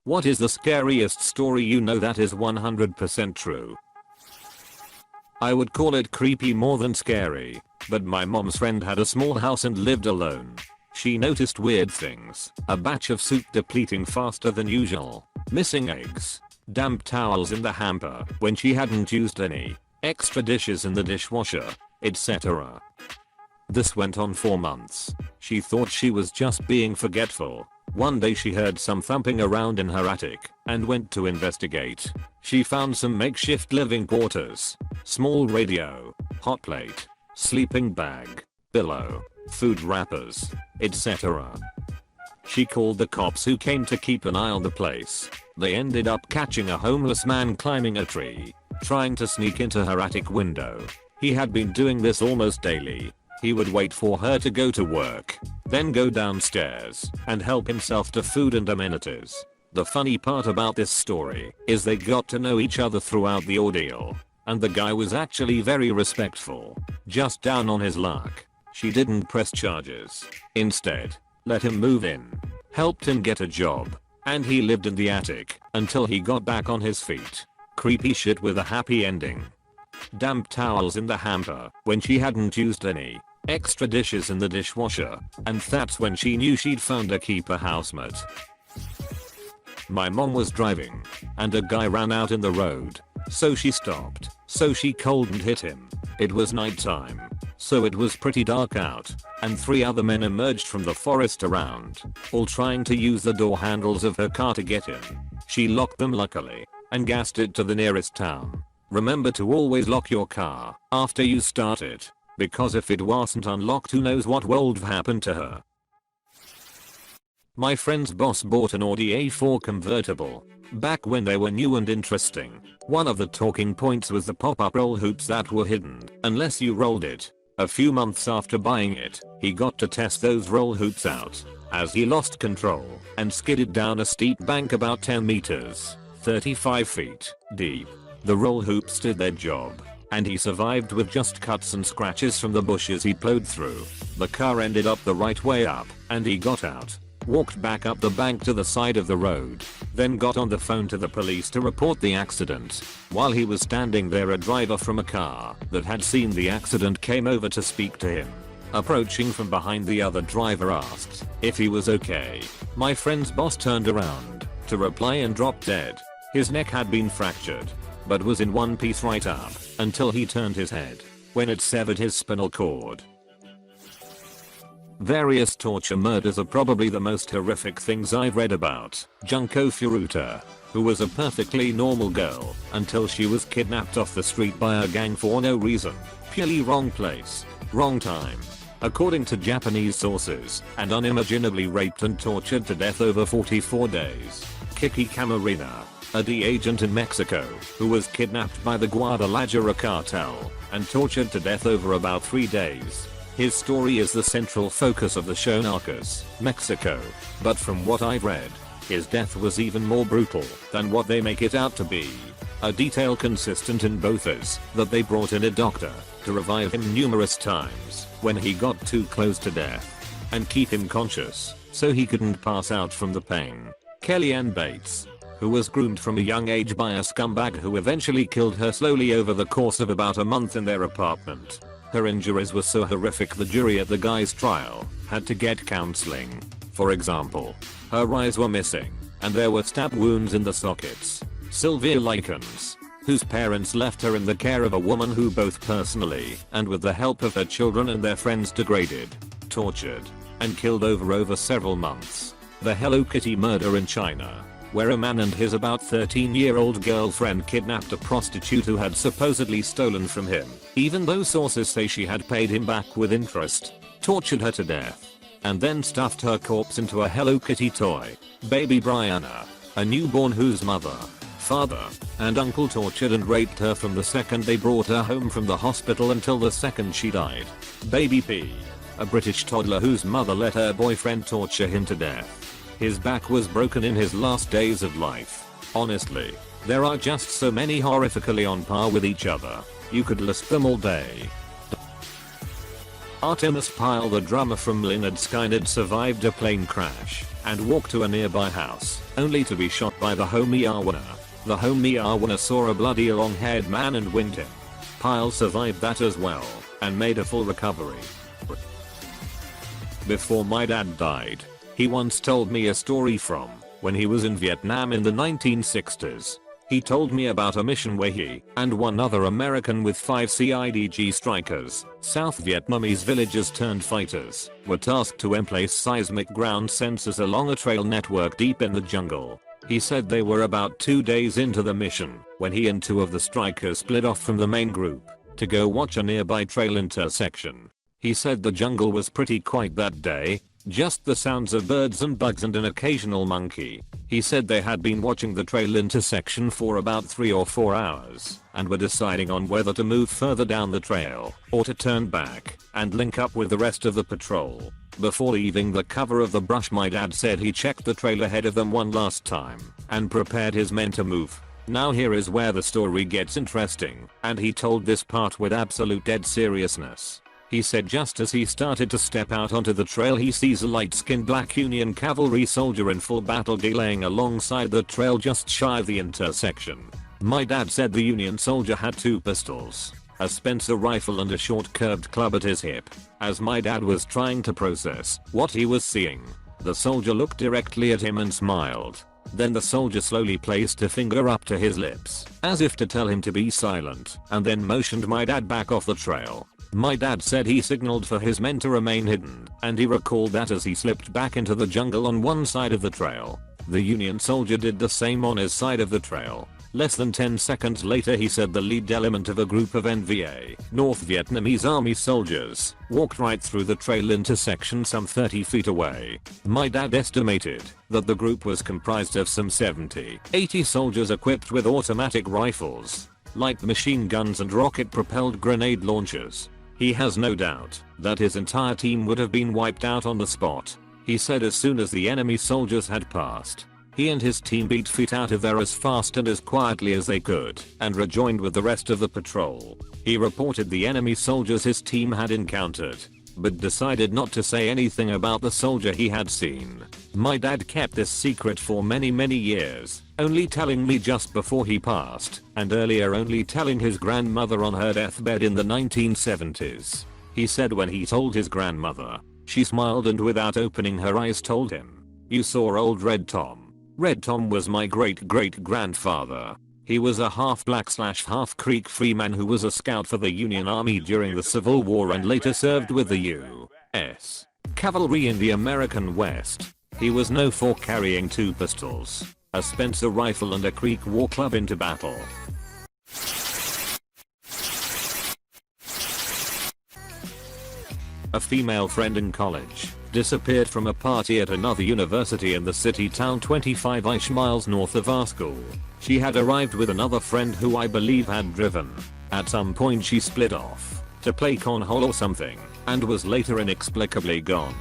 What is the scariest story you know that is 100% true? I would call it creepy more than scary, but my mom's friend had a small house and lived alone. She noticed weird things, a batch of soup depleting faster than usual, missing eggs, damp towels in the hamper when she hadn't used any, extra dishes in the dishwasher, etc. This went on for months. She thought she was just being forgetful. One day she heard some thumping around in her attic and went to investigate. She found some makeshift living quarters, small radio, hot plate, sleeping bag, pillow, food wrappers, etc. She called the cops who came to keep an eye on the place. They ended up catching a homeless man climbing a tree, trying to sneak into her attic window. He had been doing this almost daily. He would wait for her to go to work, then go downstairs and help himself to food and amenities. The funny part about this story is they got to know each other throughout the ordeal, and the guy was actually very respectful, just down on his luck. She didn't press charges. Instead, let him move in, helped him get a job, and he lived in the attic until he got back on his feet. Creepy shit with a happy ending. Damp towels in the hamper when she hadn't used any, extra dishes in the dishwasher, and that's when she knew she'd found a keeper housemate. My mom was driving, and a guy ran out in the road, so she stopped, so she called and hit him. It was nighttime, so it was pretty dark out, and 3 other men emerged from the forest around, all trying to use the door handles of her car to get in. She locked them luckily, and gassed it to the nearest town. Remember to always lock your car after you start it, because if it wasn't unlocked who knows what would have happened to her. My friend's boss bought an Audi A4 convertible back when they were new and interesting. One of the talking points was the pop-up roll hoops that were hidden unless you rolled it. A few months after buying it, he got to test those roll hoops out as he lost control and skidded down a steep bank about 10 meters, 35 feet deep. The roll hoops did their job, and he survived with just cuts and scratches from the bushes he plowed through. The car ended up the right way up, and he got out, walked back up the bank to the side of the road, then got on the phone to the police to report the accident. While he was standing there, a driver from a car that had seen the accident came over to speak to him. Approaching from behind, the other driver asked if he was okay. My friend's boss turned around to reply and dropped dead. His neck had been fractured, but was in one piece right up until he turned his head, when it severed his spinal cord. Various torture murders are probably the most horrific things I've read about. Junko Furuta, who was a perfectly normal girl until she was kidnapped off the street by a gang for no reason. Purely wrong place, wrong time. According to Japanese sources, and unimaginably raped and tortured to death over 44 days. Kiki Camarena, a D agent in Mexico, who was kidnapped by the Guadalajara cartel and tortured to death over about 3 days. His story is the central focus of the show Narcos, Mexico, but from what I've read, his death was even more brutal than what they make it out to be. A detail consistent in both is that they brought in a doctor to revive him numerous times when he got too close to death and keep him conscious so he couldn't pass out from the pain. Kellyanne Bates, who was groomed from a young age by a scumbag who eventually killed her slowly over the course of about a month in their apartment. Her injuries were so horrific the jury at the guy's trial had to get counseling. For example, her eyes were missing, and there were stab wounds in the sockets. Sylvia Likens, whose parents left her in the care of a woman who both personally and with the help of her children and their friends degraded, tortured, and killed over several months. The Hello Kitty murder in China, where a man and his about 13-year-old girlfriend kidnapped a prostitute who had supposedly stolen from him, even though sources say she had paid him back with interest, tortured her to death, and then stuffed her corpse into a Hello Kitty toy. Baby Brianna, a newborn whose mother, father, and uncle tortured and raped her from the second they brought her home from the hospital until the second she died. Baby P, a British toddler whose mother let her boyfriend torture him to death. His back was broken in his last days of life. Honestly, there are just so many horrifically on par with each other. You could list them all day. Artemis Pyle, the drummer from Lynyrd Skynyrd, survived a plane crash and walked to a nearby house, only to be shot by the homie Arwana. The homie Arwana saw a bloody long-haired man and winged him. Pyle survived that as well and made a full recovery. Before my dad died, he once told me a story from when he was in Vietnam in the 1960s. He told me about a mission where he and one other American with 5 CIDG strikers, South Vietnamese villagers turned fighters, were tasked to emplace seismic ground sensors along a trail network deep in the jungle. He said they were about 2 days into the mission when he and 2 of the strikers split off from the main group to go watch a nearby trail intersection. He said the jungle was pretty quiet that day, just the sounds of birds and bugs and an occasional monkey. He said they had been watching the trail intersection for about 3 or 4 hours and were deciding on whether to move further down the trail or to turn back and link up with the rest of the patrol. Before leaving the cover of the brush, my dad said he checked the trail ahead of them one last time and prepared his men to move. Now here is where the story gets interesting, and he told this part with absolute dead seriousness. He said just as he started to step out onto the trail, he sees a light-skinned black Union cavalry soldier in full battle laying alongside the trail just shy of the intersection. My dad said the Union soldier had 2 pistols, a Spencer rifle and a short curved club at his hip. As my dad was trying to process what he was seeing, the soldier looked directly at him and smiled. Then the soldier slowly placed a finger up to his lips, as if to tell him to be silent, and then motioned my dad back off the trail. My dad said he signaled for his men to remain hidden, and he recalled that as he slipped back into the jungle on one side of the trail, the Union soldier did the same on his side of the trail. Less than 10 seconds later, he said the lead element of a group of NVA, North Vietnamese Army soldiers, walked right through the trail intersection some 30 feet away. My dad estimated that the group was comprised of some 70-80 soldiers equipped with automatic rifles, light machine guns and rocket-propelled grenade launchers. He has no doubt that his entire team would have been wiped out on the spot. He said as soon as the enemy soldiers had passed, he and his team beat feet out of there as fast and as quietly as they could and rejoined with the rest of the patrol. He reported the enemy soldiers his team had encountered, but decided not to say anything about the soldier he had seen. My dad kept this secret for many years, only telling me just before he passed, and earlier only telling his grandmother on her deathbed in the 1970s. He said when he told his grandmother, she smiled and without opening her eyes told him, "You saw old Red Tom." Red Tom was my great-great-grandfather. He was a half-black/half Creek freeman who was a scout for the Union Army during the Civil War and later served with the U.S. Cavalry in the American West. He was known for carrying 2 pistols, a Spencer rifle and a Creek war club into battle. A female friend in college disappeared from a party at another university in the city town 25-ish miles north of our school. She had arrived with another friend who I believe had driven. At some point she split off to play cornhole or something and was later inexplicably gone.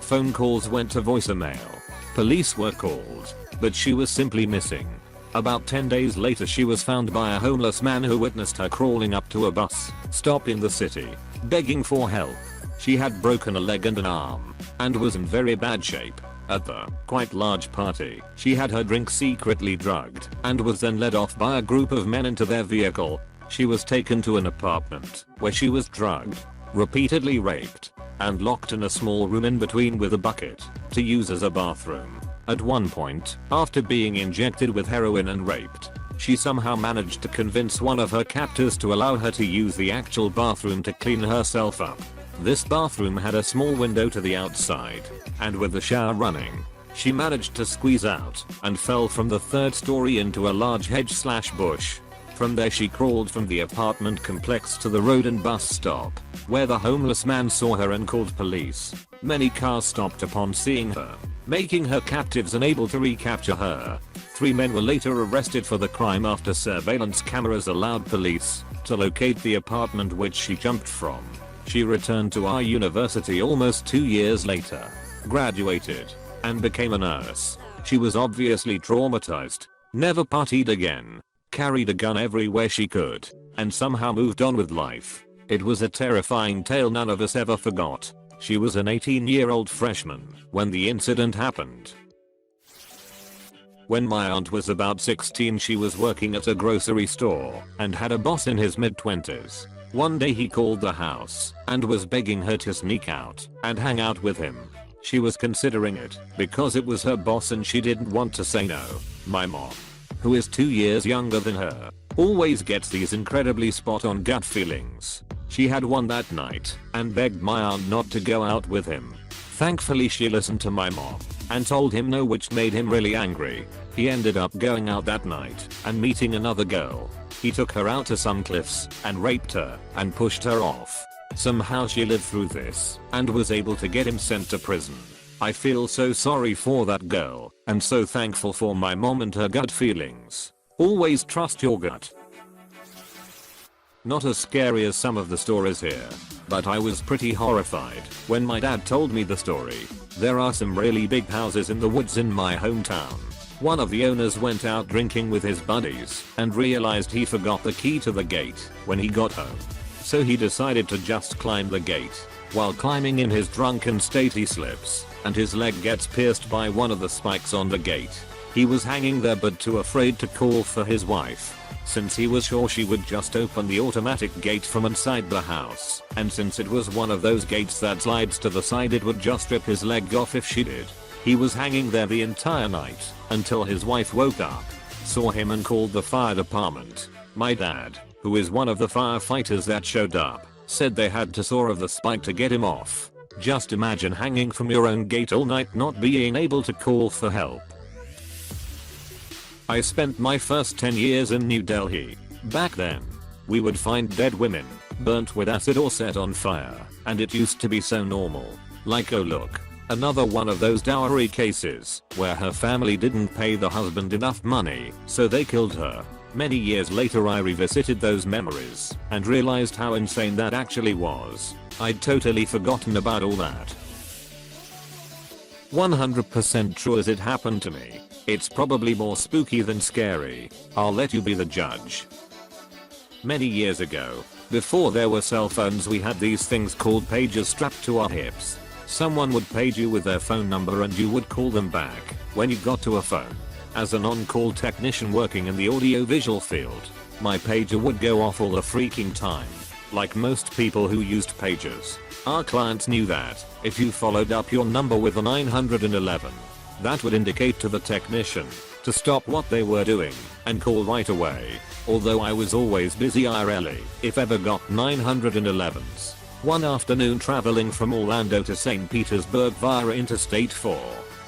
Phone calls went to voicemail. Police were called, but she was simply missing. About 10 days later she was found by a homeless man who witnessed her crawling up to a bus stop in the city, begging for help. She had broken a leg and an arm, and was in very bad shape. At the quite large party, she had her drink secretly drugged, and was then led off by a group of men into their vehicle. She was taken to an apartment, where she was drugged, repeatedly raped, and locked in a small room in between with a bucket, to use as a bathroom. At one point, after being injected with heroin and raped, she somehow managed to convince one of her captors to allow her to use the actual bathroom to clean herself up. This bathroom had a small window to the outside, and with the shower running, she managed to squeeze out and fell from the 3rd story into a large hedge/bush. From there she crawled from the apartment complex to the road and bus stop, where the homeless man saw her and called police. Many cars stopped upon seeing her, making her captives unable to recapture her. 3 men were later arrested for the crime after surveillance cameras allowed police to locate the apartment which she jumped from. She returned to our university almost 2 years later, graduated, and became a nurse. She was obviously traumatized, never partied again, carried a gun everywhere she could, and somehow moved on with life. It was a terrifying tale none of us ever forgot. She was an 18-year-old freshman when the incident happened. When my aunt was about 16, she was working at a grocery store and had a boss in his mid-20s. One day he called the house and was begging her to sneak out and hang out with him. She was considering it because it was her boss and she didn't want to say no. My mom, who is 2 years younger than her, always gets these incredibly spot-on gut feelings. She had one that night and begged my aunt not to go out with him. Thankfully she listened to my mom and told him no, which made him really angry. He ended up going out that night and meeting another girl. He took her out to some cliffs and raped her and pushed her off. Somehow she lived through this and was able to get him sent to prison. I feel so sorry for that girl and so thankful for my mom and her gut feelings. Always trust your gut. Not as scary as some of the stories here, but I was pretty horrified when my dad told me the story. There are some really big houses in the woods in my hometown. One of the owners went out drinking with his buddies and realized he forgot the key to the gate when he got home. So he decided to just climb the gate. While climbing in his drunken state he slips and his leg gets pierced by one of the spikes on the gate. He was hanging there but too afraid to call for his wife, since he was sure she would just open the automatic gate from inside the house, and since it was one of those gates that slides to the side it would just rip his leg off if she did. He was hanging there the entire night until his wife woke up, saw him and called the fire department. My dad, who is one of the firefighters that showed up, said they had to saw off the spike to get him off. Just imagine hanging from your own gate all night not being able to call for help. I spent my first 10 years in New Delhi. Back then, we would find dead women, burnt with acid or set on fire, and it used to be so normal. Like, oh look, another one of those dowry cases, where her family didn't pay the husband enough money, so they killed her. Many years later I revisited those memories, and realized how insane that actually was. I'd totally forgotten about all that. 100% true as it happened to me. It's probably more spooky than scary. I'll let you be the judge. Many years ago, before there were cell phones, we had these things called pagers strapped to our hips. Someone would page you with their phone number and you would call them back when you got to a phone. As an on-call technician working in the audio-visual field, my pager would go off all the freaking time. Like most people who used pagers, our clients knew that if you followed up your number with a 911, that would indicate to the technician to stop what they were doing and call right away. Although I was always busy IRL, if ever got 911s. One afternoon traveling from Orlando to St. Petersburg via Interstate 4,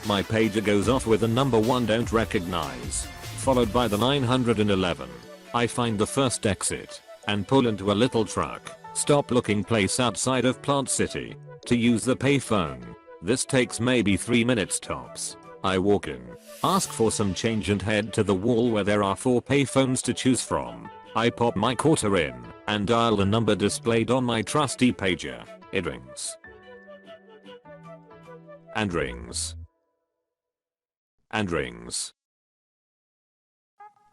my pager goes off with a number 1 don't recognize, followed by the 911. I find the first exit and pull into a little truck, stop looking place outside of Plant City to use the payphone. This takes maybe 3 minutes tops. I walk in, ask for some change and head to the wall where there are 4 payphones to choose from. I pop my quarter in and dial the number displayed on my trusty pager. It rings. And rings. And rings.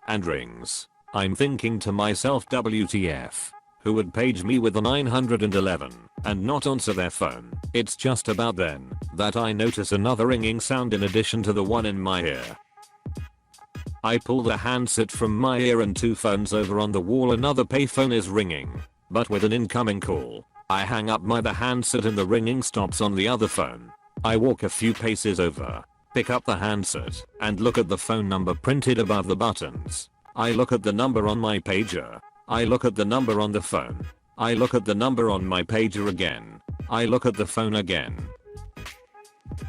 And rings. I'm thinking to myself, WTF? Who would page me with a 911 and not answer their phone? It's just about then that I notice another ringing sound in addition to the one in my ear. I pull the handset from my ear and 2 phones over on the wall. Another payphone is ringing, but with an incoming call. I hang up the handset and the ringing stops on the other phone. I walk a few paces over, pick up the handset, and look at the phone number printed above the buttons. I look at the number on my pager. I look at the number on the phone. I look at the number on my pager again. I look at the phone again.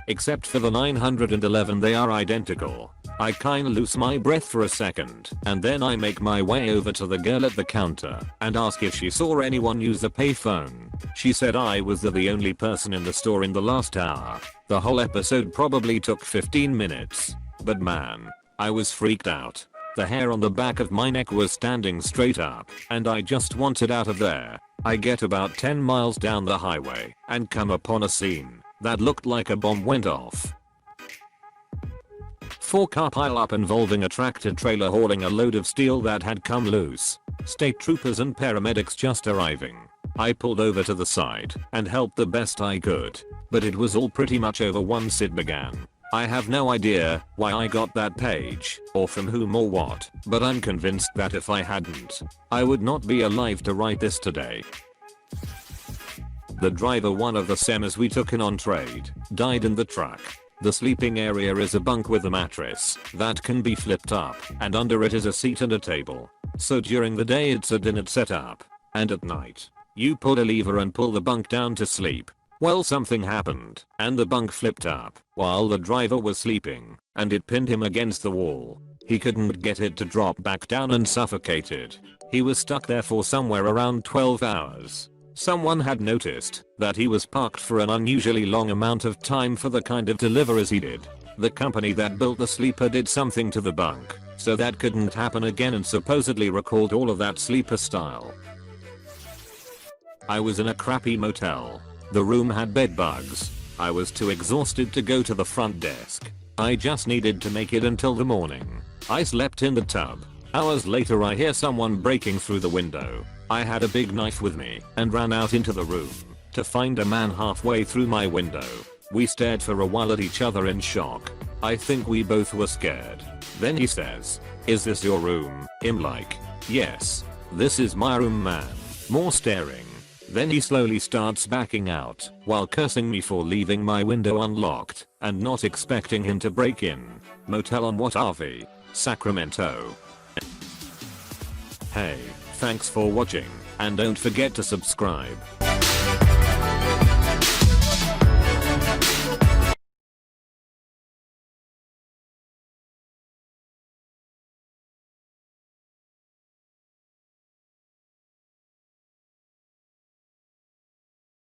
Except for the 911, they are identical. I kinda lose my breath for a second, and then I make my way over to the girl at the counter and ask if she saw anyone use the payphone. She said I was the only person in the store in the last hour. The whole episode probably took 15 minutes. But man, I was freaked out. The hair on the back of my neck was standing straight up, and I just wanted out of there. I get about 10 miles down the highway and come upon a scene that looked like a bomb went off. 4-car pileup involving a tractor trailer hauling a load of steel that had come loose. State troopers and paramedics just arriving. I pulled over to the side and helped the best I could, but it was all pretty much over once it began. I have no idea why I got that page, or from whom or what, but I'm convinced that if I hadn't, I would not be alive to write this today. The driver, one of the semis we took in on trade, died in the truck. The sleeping area is a bunk with a mattress that can be flipped up, and under it is a seat and a table. So during the day it's a dinner setup, and at night, you pull a lever and pull the bunk down to sleep. Well, something happened, and the bunk flipped up while the driver was sleeping, and it pinned him against the wall. He couldn't get it to drop back down and suffocated. He was stuck there for somewhere around 12 hours. Someone had noticed that he was parked for an unusually long amount of time for the kind of deliveries he did. The company that built the sleeper did something to the bunk, so that couldn't happen again, and supposedly recalled all of that sleeper style. I was in a crappy motel. The room had bed bugs. I was too exhausted to go to the front desk. I just needed to make it until the morning. I slept in the tub. Hours later I hear someone breaking through the window. I had a big knife with me and ran out into the room to find a man halfway through my window. We stared for a while at each other in shock. I think we both were scared. Then he says, "Is this your room?" I'm like, "Yes. This is my room, man." More staring. Then he slowly starts backing out while cursing me for leaving my window unlocked and not expecting him to break in. Motel on what are we? Sacramento. Hey, thanks for watching, and don't forget to subscribe.